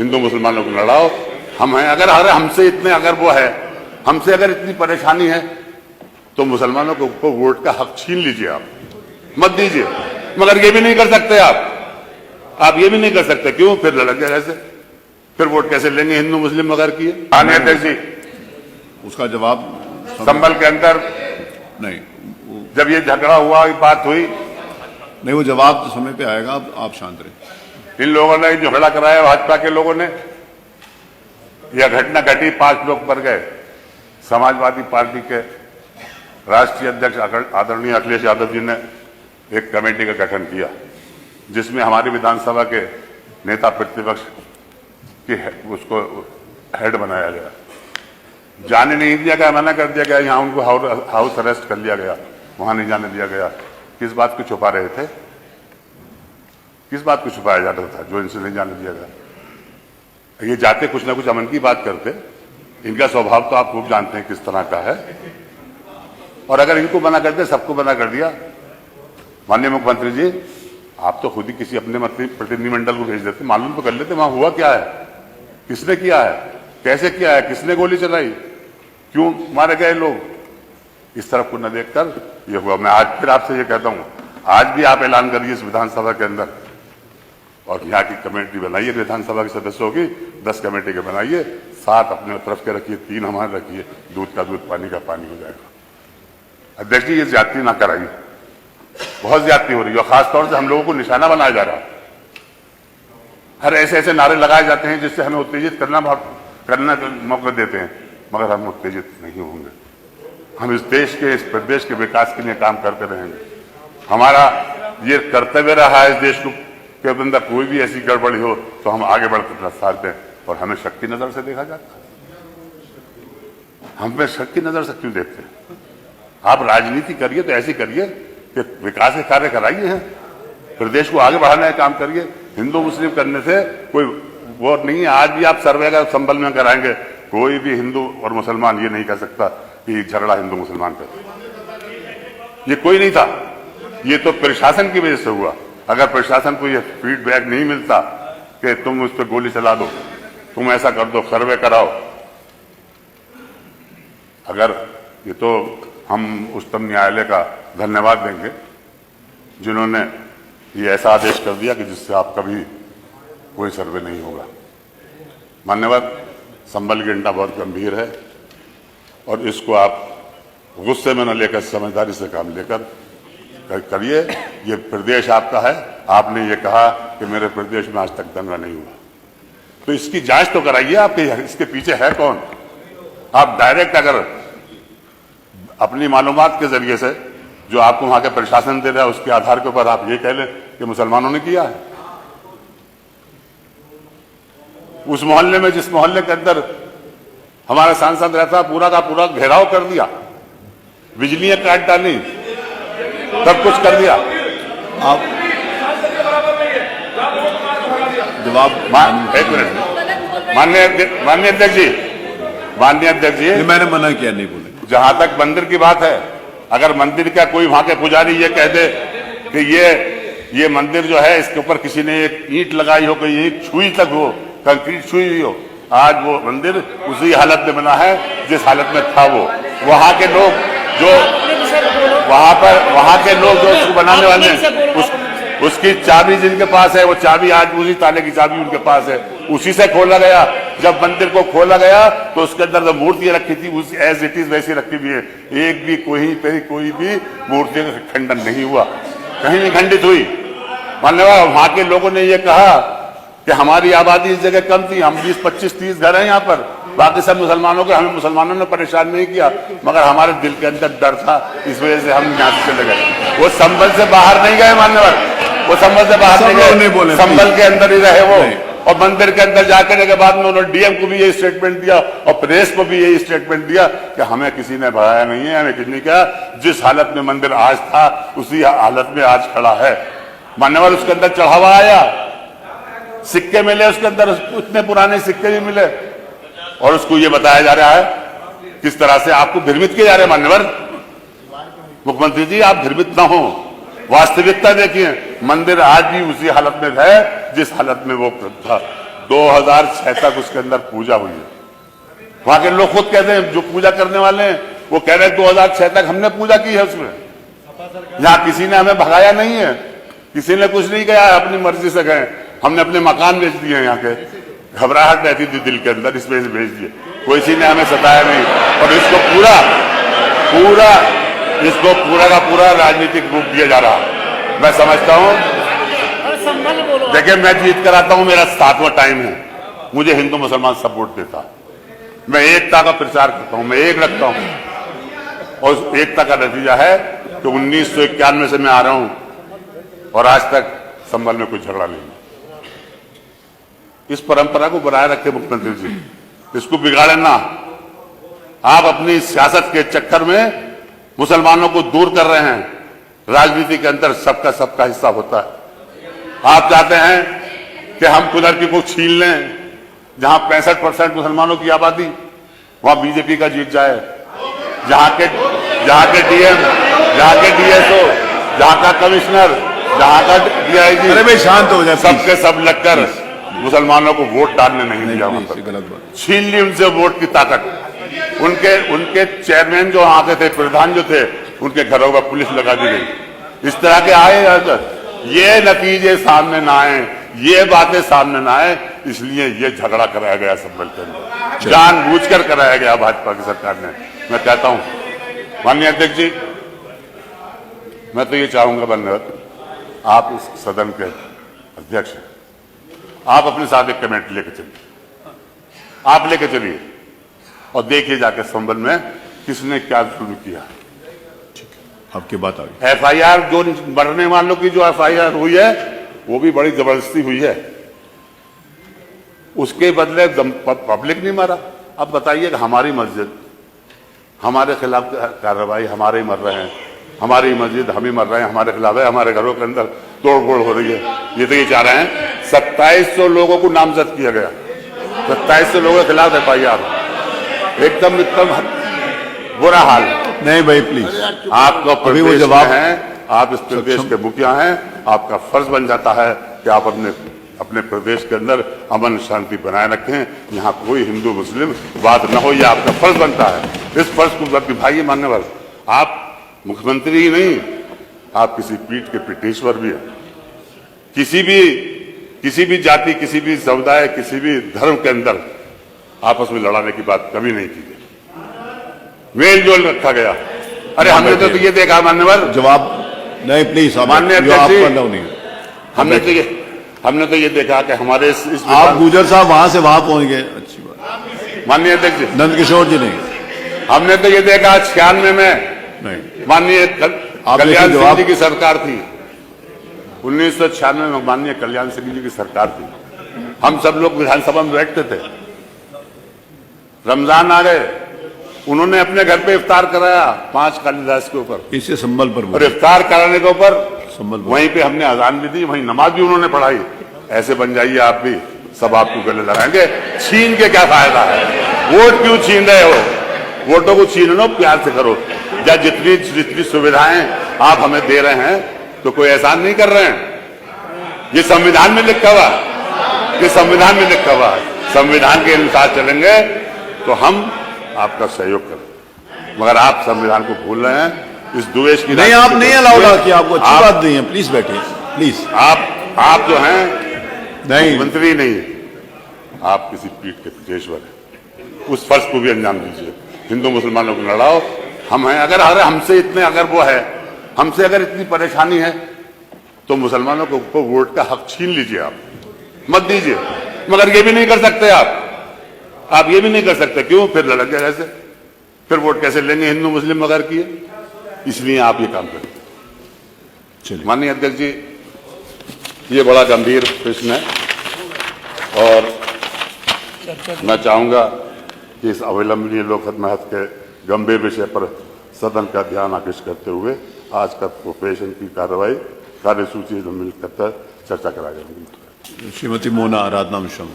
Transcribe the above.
हिंदू मुसलमानों को लड़ाओ। हम हैं, अगर हमसे इतने अगर वो है, हमसे अगर इतनी परेशानी है तो मुसलमानों को वोट का हक छीन लीजिए, आप मत दीजिए। मगर ये भी नहीं कर सकते आप ये भी नहीं कर सकते। क्यों? फिर लड़क गया कैसे, फिर वोट कैसे लेंगे हिंदू मुस्लिम अगर किए? माननीय अध्यक्ष जी, उसका जवाब संभल के अंदर नहीं, जब ये झगड़ा हुआ, ये बात हुई, नहीं वो जवाब तो समय पे आएगा, आप शांत रहे। इन लोगों ने झगड़ा कराया, भाजपा के लोगों ने, यह घटना घटी, 5 लोग मर गए। समाजवादी पार्टी के राष्ट्रीय अध्यक्ष आदरणीय अखिलेश यादव जी ने एक कमेटी का गठन किया, जिसमें हमारी विधानसभा के नेता प्रतिपक्ष की उसको हेड बनाया गया। जाने नहीं दिया गया, मना कर दिया गया, यहाँ उनको हाउस अरेस्ट कर लिया गया, वहां नहीं जाने दिया गया। किस बात को छुपा रहे थे? किस बात को छुपाया जाता था जो इनसे नहीं जाने दिया गया? ये जाते कुछ ना कुछ अमन की बात करते। इनका स्वभाव तो आप खूब जानते हैं किस तरह का है। और अगर इनको मना कर दिया, सबको मना कर दिया। माननीय मुख्यमंत्री जी, आप तो खुद ही किसी अपने प्रतिनिधिमंडल को भेज देते, मालूम तो कर लेते वहां हुआ क्या है, किसने किया है, कैसे किया है, किसने गोली चलाई, क्यों मारे गए लोग। इस तरफ को न देखकर ये हुआ। मैं आज फिर आपसे ये कहता हूं, आज भी आप ऐलान करिए इस विधानसभा के अंदर, और यहाँ की कमेटी बनाइए, विधानसभा के सदस्यों की 10 कमेटी के बनाइए, 7 अपने तरफ के रखिए, 3 हमारे रखिए, दूध का दूध पानी का पानी हो जाएगा। अध्यक्ष जी, ये ज्यादती ना कराइए, बहुत ज्यादती हो रही है, और खासतौर से हम लोगों को निशाना बनाया जा रहा है। हर ऐसे ऐसे नारे लगाए जाते हैं जिससे हमें उत्तेजित करना का मौका देते हैं, मगर हम उत्तेजित नहीं होंगे। हम इस देश के, इस प्रदेश के विकास के लिए काम करते रहेंगे। हमारा ये कर्तव्य रहा है इस देश के अंदर, कोई भी ऐसी गड़बड़ी हो तो हम आगे बढ़कर साथ दें, और हमें शक की नजर से देखा जाता है। हमें शक की नजर से क्यों देखते हैं? आप राजनीति करिए तो ऐसी करिए कि विकास के कार्य कराइए हैं, प्रदेश को आगे बढ़ाने का काम करिए। हिंदू मुस्लिम करने से कोई वो नहीं है। आज भी आप सर्वे का संभल में कराएंगे, कोई भी हिंदू और मुसलमान ये नहीं कह सकता कि झगड़ा हिंदू मुसलमान का, ये कोई नहीं था। ये तो प्रशासन की वजह से हुआ। अगर प्रशासन को ये फीडबैक नहीं मिलता कि तुम उस पर गोली चला दो, तुम ऐसा कर दो, सर्वे कराओ, अगर ये तो हम उच्चतम न्यायालय का धन्यवाद देंगे जिन्होंने ये ऐसा आदेश कर दिया कि जिससे आप कभी कोई सर्वे नहीं होगा। मान्यवर, संभल की घटना बहुत गंभीर है, और इसको आप गुस्से में न लेकर समझदारी से काम लेकर करिए। ये प्रदेश आपका है, आपने ये कहा कि मेरे प्रदेश में आज तक दंगा नहीं हुआ, तो इसकी जांच तो कराइए आप, इसके पीछे है कौन। आप डायरेक्ट अगर अपनी मालूमात के जरिए से जो आपको वहां के प्रशासन दे रहा है उसके आधार के ऊपर आप ये कह लें कि मुसलमानों ने किया है। उस मोहल्ले में, जिस मोहल्ले के अंदर हमारा सांसद रहता, पूरा का पूरा घेराव कर दिया, बिजलियां काट डाली, सब कुछ कर दिया। आप जवाब एक मिनट, माननीय अध्यक्ष जी, मैंने मना किया, नहीं बोले। जहां तक मंदिर की बात है, अगर मंदिर का कोई वहां के पुजारी ये कह दे कि ये मंदिर जो है इसके ऊपर किसी ने एक ईंट लगाई हो, कोई ईंट छुई तक हो, कंक्रीट छुई हुई हो, आज वो मंदिर उसी हालत में बना है जिस हालत में था वो। वहां के लोग जो उसको बनाने वाले, उसकी चाबी जिनके पास है, वो चाबी आज उसी ताले की चाबी उनके पास है, उसी से खोला गया। जब मंदिर को खोला गया तो उसके अंदर जो मूर्तियां रखी थी उस एज इट इज वैसी रखी हुई है। एक भी कोई भी मूर्तियों का खंडन नहीं हुआ, कहीं नहीं खंडित हुई। मान्यवर, वहां के लोगों ने ये कहा कि हमारी आबादी इस जगह कम थी, हम 20, 25, 30 घर हैं यहाँ पर, बाकी सब मुसलमानों के, हमें मुसलमानों ने परेशान नहीं किया, मगर हमारे दिल के अंदर डर था, इस वजह से हम यहाँ से चले गए। वो संभल से बाहर नहीं गए मान्यवर, वो संभल से बाहर नहीं गए, संभल के अंदर ही रहे वो। और मंदिर के अंदर जाकर के बाद में उन्होंने डीएम को भी यही स्टेटमेंट दिया और प्रेस को भी यही स्टेटमेंट दिया कि हमें किसी ने भगाया नहीं है, हमें किसी ने कहा, जिस हालत में मंदिर आज था उसी हालत में आज खड़ा है। मान्यवर, उसके अंदर चढ़ावा आया, सिक्के मिले उसके अंदर, उतने पुराने सिक्के भी मिले, और उसको ये बताया जा रहा है, किस तरह से आपको भ्रमित किए जा रहे हैं। मान्यवर मुख्यमंत्री जी, आप भ्रमित ना हो, वास्तविकता देखिए, मंदिर आज भी उसी हालत में है जिस हालत में वो था। 2006 तक उसके अंदर पूजा हुई है। वहां के लोग खुद कहते हैं, जो पूजा करने वाले हैं वो कह रहे हैं 2006 तक हमने पूजा की है उसमें। यहाँ किसी ने हमें भगाया नहीं है, किसी ने कुछ नहीं किया, अपनी मर्जी से गए। हमने अपने मकान बेच दिए हैं, यहाँ के घबराहट रहती थी दिल के अंदर, इसमें बेच दिए। कोई किसी ने हमें सताया नहीं। और इसको पूरा का पूरा राजनीतिक रूप दिया जा रहा। मैं समझता हूं, देखिए मैं जीत कर आता हूं, मेरा 7वां टाइम है, मुझे हिंदू मुसलमान सपोर्ट देता है। मैं एकता का प्रचार करता हूं, मैं एक रखता हूं, और उस एकता का नतीजा है कि 1991 से मैं आ रहा हूं और आज तक संभल में कोई झगड़ा नहीं। इस परंपरा को बनाए रखे मुख्यमंत्री जी, इसको बिगाड़े ना। आप अपनी सियासत के चक्कर में मुसलमानों को दूर कर रहे हैं। राजनीति के अंदर सबका हिस्सा होता है। आप चाहते हैं कि हम खुदर की को छीन लें, जहां 65% मुसलमानों की आबादी, वहां बीजेपी का जीत जाए। जहां के डीएम, जहां के डीएसओ, जहां का कमिश्नर, जहां का डीआईजी, अरे भाई शांत हो जाए, सबके सब लगकर मुसलमानों को वोट डालने नहीं दिया। गलत बात, छीन ली उनसे वोट की ताकत। उनके चेयरमैन जो वहां के थे, प्रधान जो थे, उनके घरों पर पुलिस लगा दी गई। इस तरह के आए, ये नतीजे सामने ना आए, ये बातें सामने ना आए, इसलिए ये झगड़ा कराया गया संभल के अंदर, जानबूझकर कराया गया भाजपा की सरकार ने। मैं कहता हूं माननीय अध्यक्ष जी, मैं तो ये चाहूंगा बंधुगण, आप इस सदन के अध्यक्ष हैं, आप अपने साथ एक कमेटी लेकर चलिए, आप लेकर चलिए और देखिए जाके संबल में किसने क्या शुरू किया। आपकी बात आ गई। एफआईआर जो मरने वालों की जो एफआईआर हुई है वो भी बड़ी जबरदस्ती हुई है, उसके बदले पब्लिक नहीं मरा। अब बताइए कि हमारी मस्जिद, हमारे खिलाफ कार्रवाई, हमारे ही मर रहे हैं, हमारी मस्जिद हम ही मर रहे हैं, हमारे खिलाफ है, हमारे घरों के अंदर तोड़फोड़ हो रही है। ये तो ये चाह रहे हैं 2700 लोगों को नामजद किया गया, 2700 लोगों के खिलाफ एफआईआर, एकदम बुरा हाल। नहीं भाई प्लीज, आपका अभी वो प्रदेश जवाब में है, आप इस प्रदेश के मुखिया हैं, आपका फर्ज बन जाता है कि आप अपने प्रदेश के अंदर अमन शांति बनाए रखें। यहाँ कोई हिंदू मुस्लिम बात न हो, यह आपका फर्ज बनता है। इस फर्ज को निभाइए। मान्यवर, आप मुख्यमंत्री ही नहीं, आप किसी पीठ के पीठेश्वर भी हैं। किसी भी जाति, किसी भी समुदाय, किसी भी धर्म के अंदर आपस में लड़ाने की बात कभी नहीं की गई, मेल जोल रखा गया। अरे हमने तो ये देखा मान्यवर, जवाब नहीं प्लीज, माननीय अध्यक्ष जी, नहीं, हमने तो ये देखा कि हमारे इस आप गुजर साहब वहां से वहां पहुंच गए, अच्छी बात। माननीय अध्यक्ष जी, नंद किशोर जी नहीं, हमने तो ये देखा 96 में नहीं, माननीय कल्याण सिंह जी की सरकार थी। 1996 में माननीय कल्याण सिंह जी की सरकार थी। हम सब लोग विधानसभा में बैठते थे, रमजान आ गए, उन्होंने अपने घर पे इफ्तार कराया 5 कालिदास के ऊपर, इससे संबल पर, और इफ्तार कराने के ऊपर संबल वहीं पे हमने अजान भी दी, वहीं नमाज भी उन्होंने पढ़ाई। ऐसे बन जाइए आप भी, सब आपको गले लगाएंगे। छीन के क्या फायदा है? वोट क्यों छीन रहे हो? वोटों को छीन लो, प्यार से करो। या जितनी सुविधाएं आप हमें दे रहे हैं तो कोई एहसान नहीं कर रहे हैं। ये संविधान में लिखा हुआ, ये संविधान में लिखा हुआ है। संविधान के अनुसार चलेंगे तो हम आपका सहयोग करें, मगर आप संविधान को भूल रहे हैं। इस द्वेष की नहीं, आप नहीं अलाउड कि आपको अच्छी बात नहीं है, प्लीज बैठिए प्लीज। आप जो हैं नहीं, मंत्री नहीं, आप किसी पीठ के पीठेश्वर हैं। उस फर्ज को भी अंजाम दीजिए। हिंदू मुसलमानों को लड़ाओ, हम हैं। अगर हमसे इतने, अगर वो है, हमसे अगर इतनी परेशानी है तो मुसलमानों को वोट का हक छीन लीजिए, आप मत दीजिए। मगर ये भी नहीं कर सकते आप ये भी नहीं कर सकते। क्यों? फिर लड़क गए ऐसे, फिर वोट कैसे लेंगे हिंदू मुस्लिम मगर किए? इसलिए आप ये काम करें। चलिए माननीय अध्यक्ष जी, ये बड़ा गंभीर प्रश्न है और मैं चाहूंगा कि इस अविलंबनीय लोकहित महत्व के गंभीर विषय पर सदन का ध्यान आकृष्ट करते हुए आज का प्रोपेशन की कार्रवाई कार्यसूची से मिलकर चर्चा कराई जाएगी। श्रीमती मोना आराधना मिश्रा।